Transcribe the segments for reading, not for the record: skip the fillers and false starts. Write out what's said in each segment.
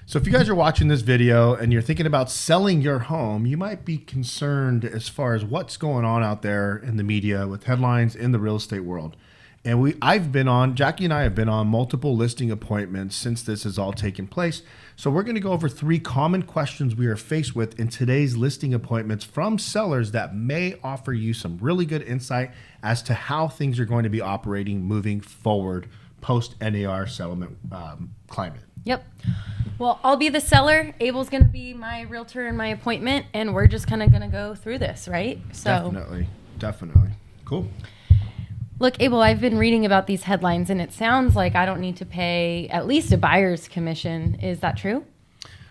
So if you guys are watching this video and you're thinking about selling your home, you might be concerned as far as what's going on out there in the media with headlines in the real estate world. And Jackie and I have been on multiple listing appointments since this has all taken place. So we're going to go over 3 common questions we are faced with in today's listing appointments from sellers that may offer you some really good insight as to how things are going to be operating moving forward post NAR settlement climate. Yep. Well, I'll be the seller. Abel's going to be my realtor in my appointment, and we're just kind of going to go through this, right? So Definitely. Cool. Look, Abel, I've been reading about these headlines, and it sounds like I don't need to pay at least a buyer's commission. Is that true?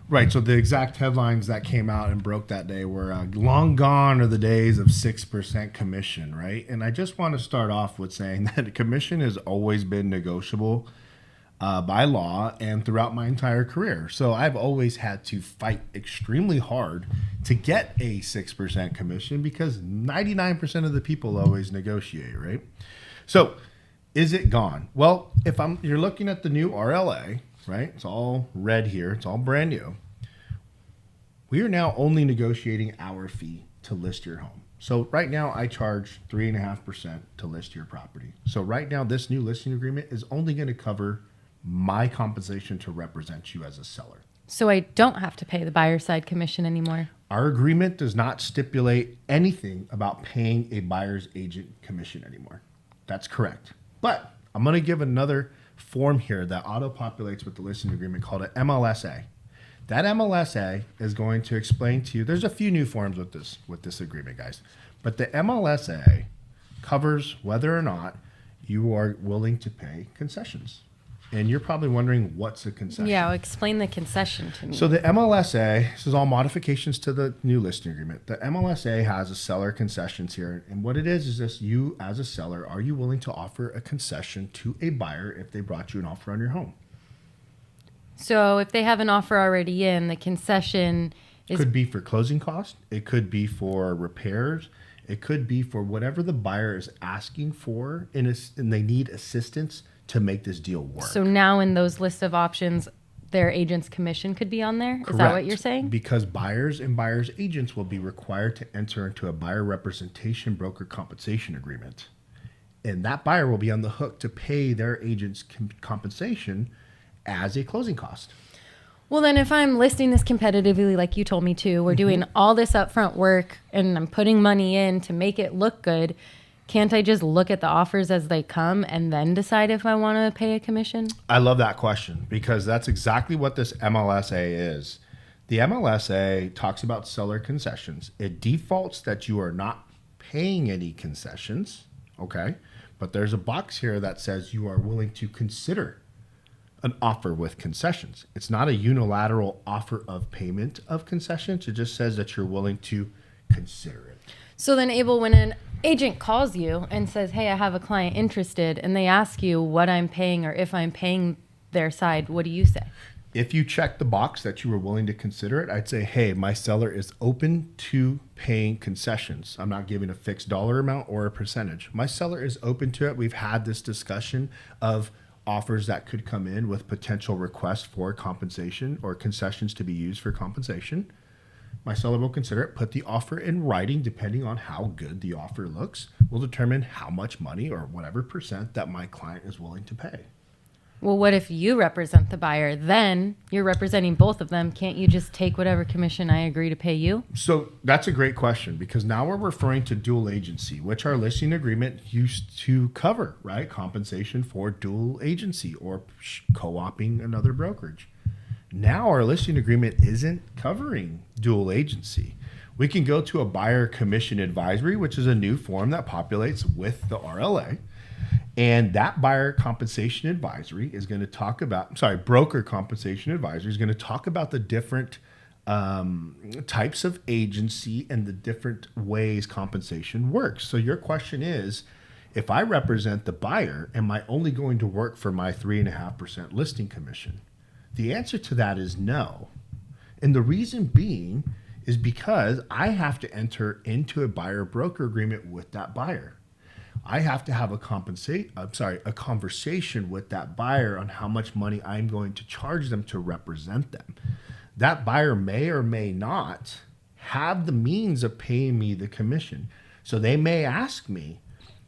Right. So the exact headlines that came out and broke that day were long gone are the days of 6% commission, right? And I just want to start off with saying that commission has always been negotiable by law and throughout my entire career. So I've always had to fight extremely hard to get a 6% commission because 99% of the people always negotiate, right? So is it gone? Well, you're looking at the new RLA, right? It's all red here. It's all brand new. We are now only negotiating our fee to list your home. So right now I charge 3.5% to list your property. So right now this new listing agreement is only going to cover my compensation to represent you as a seller. So I don't have to pay the buyer side commission anymore. Our agreement does not stipulate anything about paying a buyer's agent commission anymore. That's correct. But I'm going to give another form here that auto-populates with the listing agreement called an MLSA. That MLSA is going to explain to you, there's a few new forms with this agreement, guys. But the MLSA covers whether or not you are willing to pay concessions. And you're probably wondering, what's a concession? Yeah, well, explain the concession to me. So the MLSA, this is all modifications to the new listing agreement. The MLSA has a seller concessions here. And what it is this: you as a seller, are you willing to offer a concession to a buyer if they brought you an offer on your home? So if they have an offer already in, the concession could be for closing costs. It could be for repairs. It could be for whatever the buyer is asking for, and they need assistance to make this deal work. So now in those list of options, their agent's commission could be on there? Correct. Is that what you're saying? Because buyers and buyers agents will be required to enter into a buyer representation broker compensation agreement. And that buyer will be on the hook to pay their agent's compensation as a closing cost. Well, then if I'm listing this competitively like you told me to, we're doing all this upfront work and I'm putting money in to make it look good, can't I just look at the offers as they come and then decide if I want to pay a commission? I love that question because that's exactly what this MLSA is. The MLSA talks about seller concessions. It defaults that you are not paying any concessions, okay? But there's a box here that says you are willing to consider an offer with concessions. It's not a unilateral offer of payment of concessions. It just says that you're willing to consider it. So then, Abel, when an agent calls you and says, hey, I have a client interested, and they ask you what I'm paying or if I'm paying their side, what do you say? If you check the box that you were willing to consider it, I'd say, hey, my seller is open to paying concessions. I'm not giving a fixed dollar amount or a percentage. My seller is open to it. We've had this discussion of offers that could come in with potential requests for compensation or concessions to be used for compensation. My seller will consider it, put the offer in writing, depending on how good the offer looks, will determine how much money or whatever percent that my client is willing to pay. Well, what if you represent the buyer? Then you're representing both of them. Can't you just take whatever commission I agree to pay you? So that's a great question because now we're referring to dual agency, which our listing agreement used to cover, right? Compensation for dual agency or co-oping another brokerage. Now our listing agreement isn't covering dual agency. We can go to a buyer commission advisory, which is a new form that populates with the RLA. And that buyer compensation advisory is going to talk about, broker compensation advisory is going to talk about the different types of agency and the different ways compensation works. So your question is, if I represent the buyer, am I only going to work for my 3.5% listing commission? The answer to that is no. And the reason being is because I have to enter into a buyer broker agreement with that buyer. I have to have a conversation with that buyer on how much money I'm going to charge them to represent them. That buyer may or may not have the means of paying me the commission. So they may ask me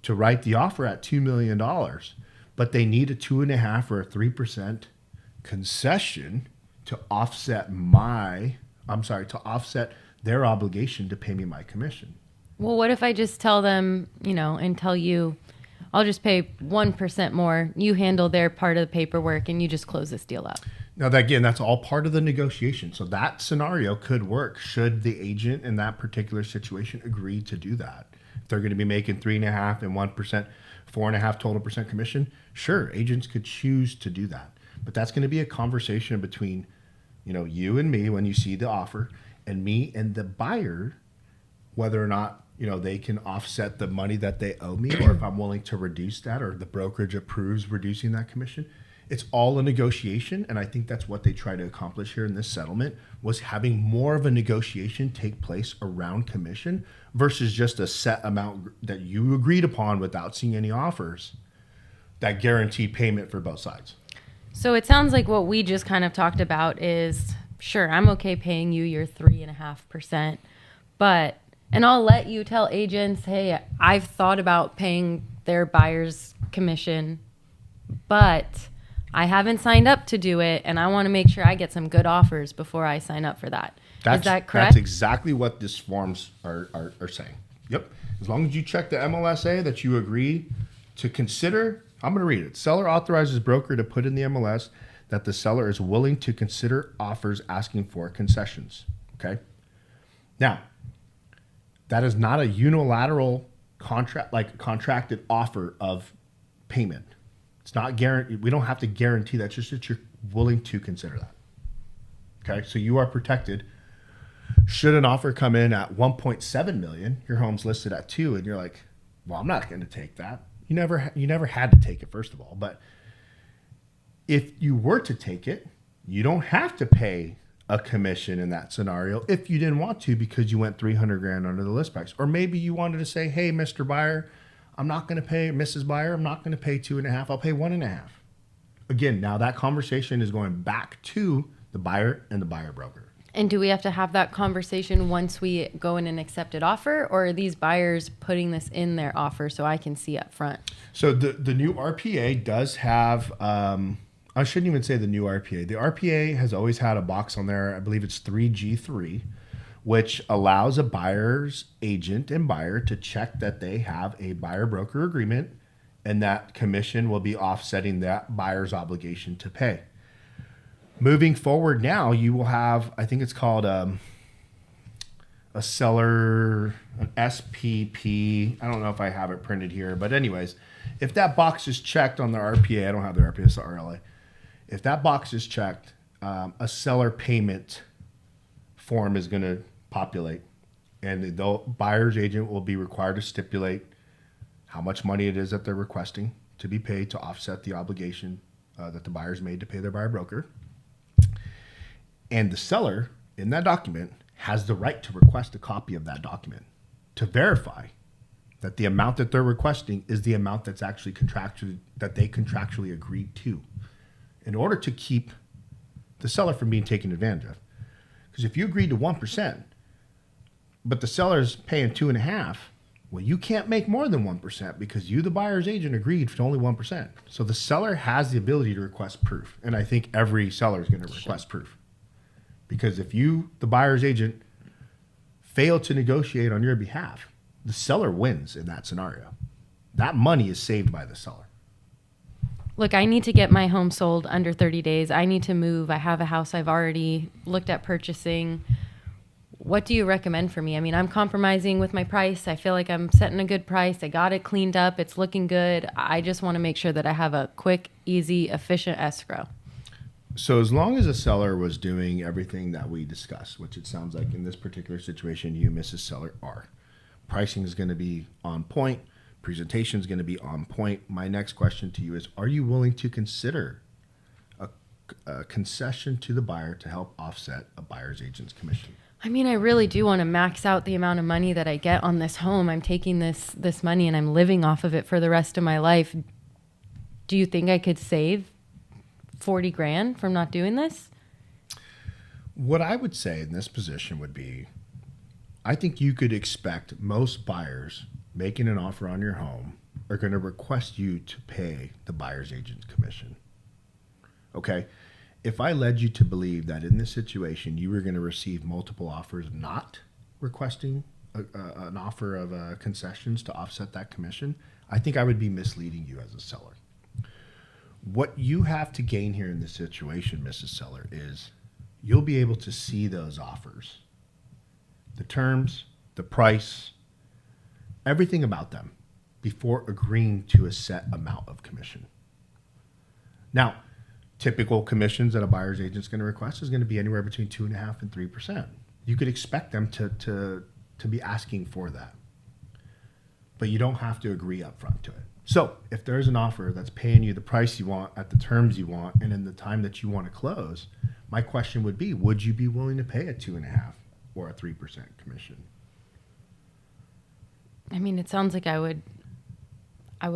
to write the offer at $2 million, but they need a 2.5 or a 3% concession to offset to offset their obligation to pay me my commission. Well, what if I just tell them, and tell you, I'll just pay 1% more. You handle their part of the paperwork and you just close this deal up. Now, that's all part of the negotiation. So that scenario could work should the agent in that particular situation agree to do that. If they're going to be making 3.5 and 1%, 4.5 total percent commission, sure, agents could choose to do that. But that's going to be a conversation between, you and me when you see the offer, and me and the buyer, whether or not they can offset the money that they owe me, or if I'm willing to reduce that, or the brokerage approves reducing that commission. It's all a negotiation, and I think that's what they try to accomplish here in this settlement, was having more of a negotiation take place around commission versus just a set amount that you agreed upon without seeing any offers that guarantee payment for both sides. So it sounds like what we just kind of talked about is, sure, I'm okay paying you your 3.5%, but, and I'll let you tell agents, hey, I've thought about paying their buyer's commission, but I haven't signed up to do it, and I want to make sure I get some good offers before I sign up for that. Is that correct? That's exactly what these forms are saying. Yep. As long as you check the MLSA that you agree to consider, I'm going to read it. Seller authorizes broker to put in the MLS that the seller is willing to consider offers asking for concessions. Okay. Now, that is not a unilateral contracted offer of payment. It's not guaranteed. We don't have to guarantee that. It's just that you're willing to consider that. Okay. So you are protected. Should an offer come in at 1.7 million, your home's listed at 2, and you're like, well, I'm not going to take that. You never had to take it, first of all. But if you were to take it, you don't have to pay a commission in that scenario if you didn't want to, because you went 300 grand under the list price. Or maybe you wanted to say, hey, Mr. Buyer, I'm not going to pay, Mrs. Buyer, I'm not going to pay 2.5. I'll pay 1.5. Again, now that conversation is going back to the buyer and the buyer broker. And do we have to have that conversation once we go in an accepted offer, or are these buyers putting this in their offer so I can see up front? So the new RPA does have, I shouldn't even say the new RPA. The RPA has always had a box on there, I believe it's 3G3, which allows a buyer's agent and buyer to check that they have a buyer-broker agreement, and that commission will be offsetting that buyer's obligation to pay. Moving forward now, you will have, I think it's called a seller, an SPP. I don't know if I have it printed here, but anyways, if that box is checked on the RPA, I don't have the RPA, it's the RLA. If that box is checked, a seller payment form is going to populate, and the buyer's agent will be required to stipulate how much money it is that they're requesting to be paid to offset the obligation that the buyer's made to pay their buyer broker. And the seller in that document has the right to request a copy of that document to verify that the amount that they're requesting is the amount that's actually contractually agreed to, in order to keep the seller from being taken advantage of. Because if you agreed to 1%, but the seller's paying 2.5%, well, you can't make more than 1% because you, the buyer's agent, agreed to only 1%. So the seller has the ability to request proof. And I think every seller is going to request proof. Because if you, the buyer's agent, fail to negotiate on your behalf, the seller wins in that scenario. That money is saved by the seller. Look, I need to get my home sold under 30 days. I need to move. I have a house I've already looked at purchasing. What do you recommend for me? I mean, I'm compromising with my price. I feel like I'm setting a good price. I got it cleaned up. It's looking good. I just want to make sure that I have a quick, easy, efficient escrow. So as long as the seller was doing everything that we discussed, which it sounds like in this particular situation, you, Mrs. Seller, are. Pricing is going to be on point. Presentation is going to be on point. My next question to you is, are you willing to consider a concession to the buyer to help offset a buyer's agent's commission? I mean, I really do want to max out the amount of money that I get on this home. I'm taking this money and I'm living off of it for the rest of my life. Do you think I could save 40 grand from not doing this? What I would say in this position would be, I think you could expect most buyers making an offer on your home are going to request you to pay the buyer's agent's commission. Okay? If I led you to believe that in this situation you were going to receive multiple offers not requesting an offer of concessions to offset that commission, I think I would be misleading you as a seller. What you have to gain here in this situation, Mrs. Seller, is you'll be able to see those offers, the terms, the price, everything about them before agreeing to a set amount of commission. Now, typical commissions that a buyer's agent is going to request is going to be anywhere between 2.5% and 3%. You could expect them to be asking for that, but you don't have to agree up front to it. So if there's an offer that's paying you the price you want at the terms you want and in the time that you want to close, my question would be, would you be willing to pay a 2.5% or a 3% commission? I mean, it sounds like I would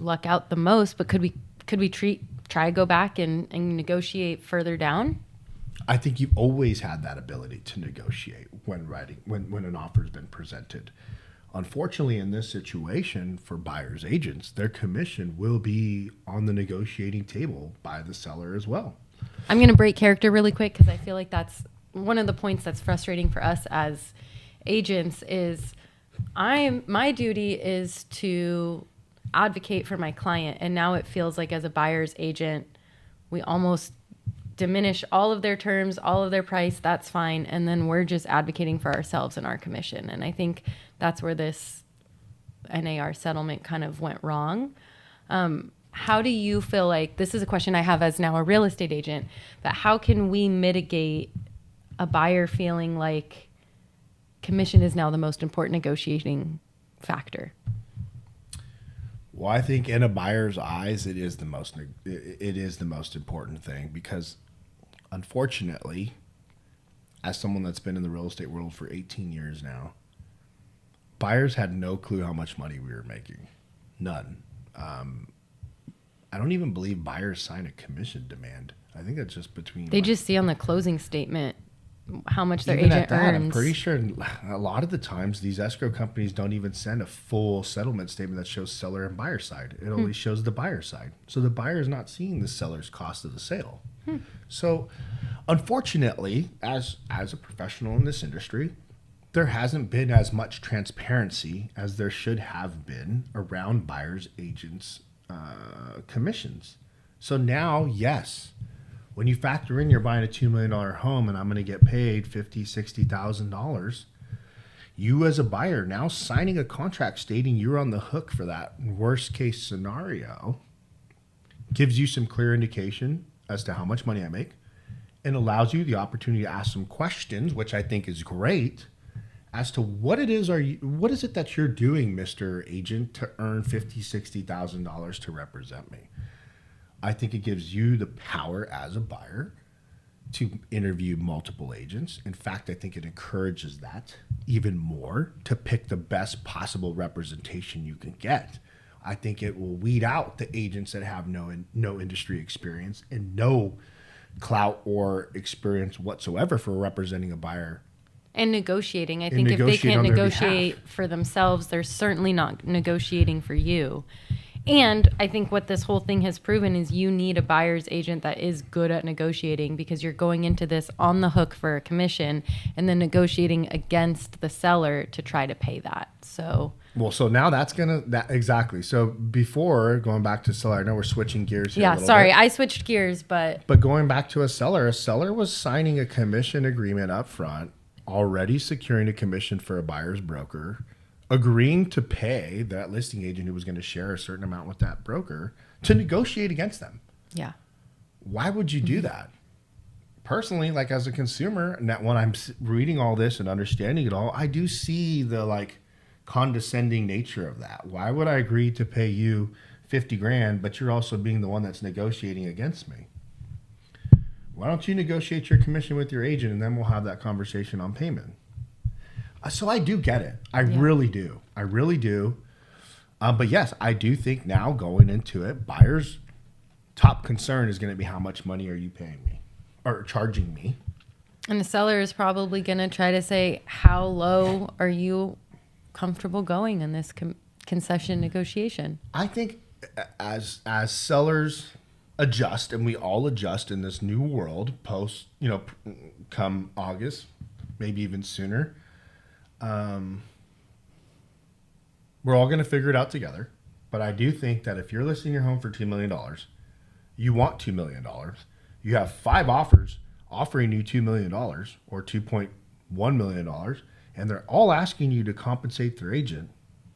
luck out the most, but could we try go back and negotiate further down? I think you've always had that ability to negotiate when an offer's been presented. Unfortunately, in this situation for buyer's agents, their commission will be on the negotiating table by the seller as well. I'm going to break character really quick because I feel like that's one of the points that's frustrating for us as agents is my duty is to advocate for my client. And now it feels like as a buyer's agent, we almost diminish all of their terms, all of their price. That's fine. And then we're just advocating for ourselves and our commission. And I think that's where this NAR settlement kind of went wrong. How do you feel like, this is a question I have as now a real estate agent, but how can we mitigate a buyer feeling like commission is now the most important negotiating factor? Well, I think in a buyer's eyes, it is the most important thing because, unfortunately, as someone that's been in the real estate world for 18 years now, buyers had no clue how much money we were making. None. I don't even believe buyers sign a commission demand. I think that's just between. They just see on the closing statement how much their even agent at that, earns. I'm pretty sure a lot of the times these escrow companies don't even send a full settlement statement that shows seller and buyer side. It only shows the buyer side. So the buyer is not seeing the seller's cost of the sale. So unfortunately, as a professional in this industry, there hasn't been as much transparency as there should have been around buyers agents commissions. So now, yes, when you factor in you're buying a $2 million home and I'm going to get paid $50,000, $60,000, you as a buyer now signing a contract stating you're on the hook for that worst case scenario gives you some clear indication as to how much money I make and allows you the opportunity to ask some questions, which I think is great, as to what it is that you're doing, Mr. Agent, to earn $50,000, $60,000 to represent me. I think it gives you the power as a buyer to interview multiple agents. In fact, I think it encourages that even more to pick the best possible representation you can get. I think it will weed out the agents that have no industry experience and no clout or experience whatsoever for representing a buyer. And negotiating. I think if they can't negotiate for themselves, they're certainly not negotiating for you. And I think what this whole thing has proven is you need a buyer's agent that is good at negotiating because you're going into this on the hook for a commission and then negotiating against the seller to try to pay that. So now exactly. So before going back to seller, I know we're switching gears here. Yeah, sorry, I switched gears, but going back to a seller was signing a commission agreement up front, already securing a commission for a buyer's broker, agreeing to pay that listing agent who was going to share a certain amount with that broker to negotiate against them. Yeah. Why would you do that? Personally, like as a consumer, when I'm reading all this and understanding it all, I do see the condescending nature of that. Why would I agree to pay you $50,000, but you're also being the one that's negotiating against me? Why don't you negotiate your commission with your agent and then we'll have that conversation on payment? So I do get it. I really do. I really do. But yes, I do think now going into it, buyers' top concern is going to be how much money are you paying me or charging me? And the seller is probably going to try to say, how low are you comfortable going in this concession negotiation? I think as sellers adjust, and we all adjust in this new world post, come August, maybe even sooner, we're all going to figure it out together. But I do think that if you're listing your home for $2 million, you want $2 million, you have 5 offers offering you $2 million or $2.1 million, and they're all asking you to compensate their agent,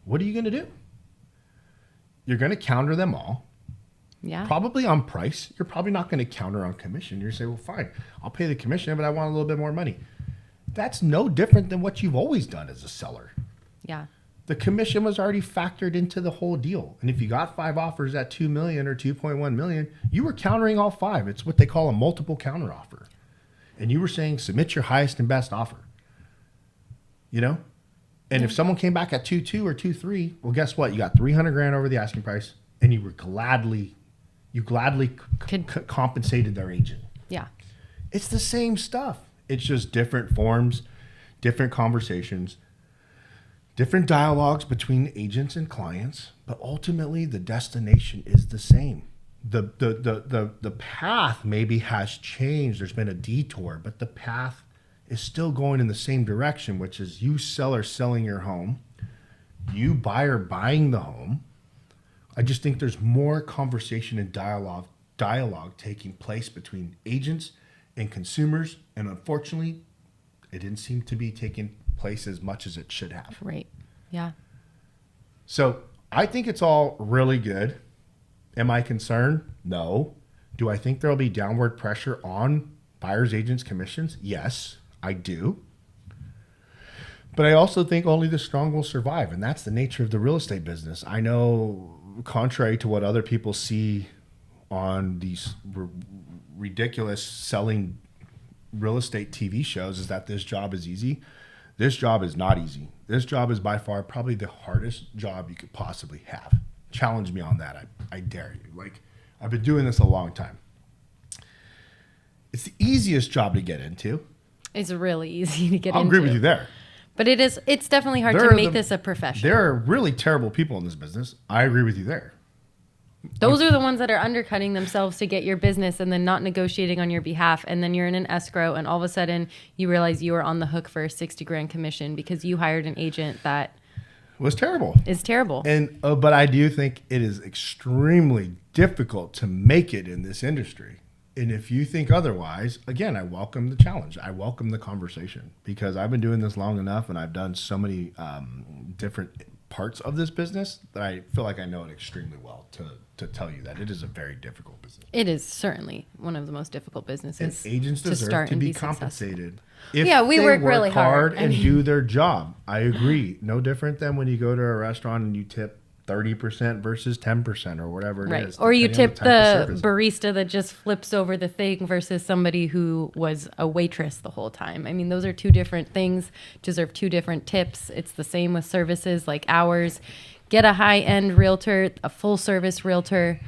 what are you going to do? You're going to counter them all. Yeah. Probably on price. You're probably not going to counter on commission. You're saying, well, fine, I'll pay the commission, but I want a little bit more money. That's no different than what you've always done as a seller. Yeah. The commission was already factored into the whole deal. And if you got 5 offers at $2 million or $2.1 million, you were countering all 5. It's what they call a multiple counter offer. And you were saying, submit your highest and best offer. And if someone came back at 2.2 or 2.3, well, guess what? You got $300,000 over the asking price, and you gladly compensated their agent. Yeah. It's the same stuff. It's just different forms, different conversations, different dialogues between agents and clients, but ultimately the destination is the same. The path maybe has changed. There's been a detour, but the path is still going in the same direction, which is you seller selling your home, you buyer buying the home. I just think there's more conversation and dialogue taking place between agents and consumers, and unfortunately, it didn't seem to be taking place as much as it should have. Right. Yeah. So I think it's all really good. Am I concerned? No. Do I think there'll be downward pressure on buyers, agents, commissions? Yes, I do. But I also think only the strong will survive, and that's the nature of the real estate business. I know, contrary to what other people see on these ridiculous selling real estate TV shows, is that this job is easy. This job is not easy. This job is by far probably the hardest job you could possibly have. Challenge me on that. I dare you. I've been doing this a long time. It's the easiest job to get into. It's really easy to get into. I'll agree with you there. But it's definitely hard to make this a profession. There are really terrible people in this business. I agree with you there. Those are the ones that are undercutting themselves to get your business and then not negotiating on your behalf. And then you're in an escrow and all of a sudden you realize you are on the hook for a $60,000 commission because you hired an agent that was terrible. Is terrible. And but I do think it is extremely difficult to make it in this industry. And if you think otherwise, again, I welcome the challenge. I welcome the conversation because I've been doing this long enough and I've done so many different parts of this business that I feel like I know it extremely well to tell you that it is a very difficult business. It is certainly one of the most difficult businesses. And agents deserve to be compensated. If we work really hard and do their job. I agree. No different than when you go to a restaurant and you tip 30% versus 10% or whatever it is. Or you tip the barista that just flips over the thing versus somebody who was a waitress the whole time. I mean, those are two different things, deserve two different tips. It's the same with services like ours. Get a high-end realtor, a full-service realtor,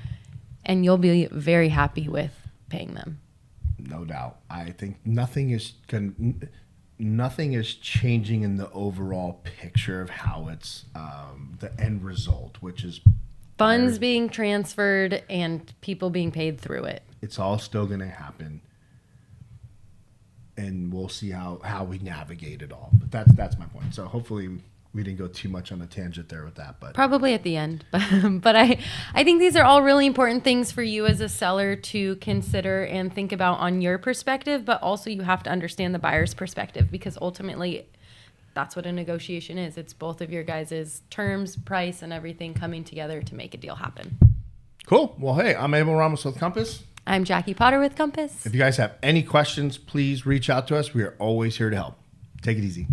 and you'll be very happy with paying them. No doubt. I think nothing is changing in the overall picture of how it's the end result, which is funds being transferred and people being paid through it. It's all still going to happen, and we'll see how we navigate it all. But that's my point. So hopefully we didn't go too much on a tangent there with that, but probably at the end. But I think these are all really important things for you as a seller to consider and think about on your perspective, but also you have to understand the buyer's perspective because ultimately that's what a negotiation is. It's both of your guys' terms, price, and everything coming together to make a deal happen. Cool. Well, hey, I'm Abel Ramos with Compass. I'm Jackie Potter with Compass. If you guys have any questions, please reach out to us. We are always here to help. Take it easy.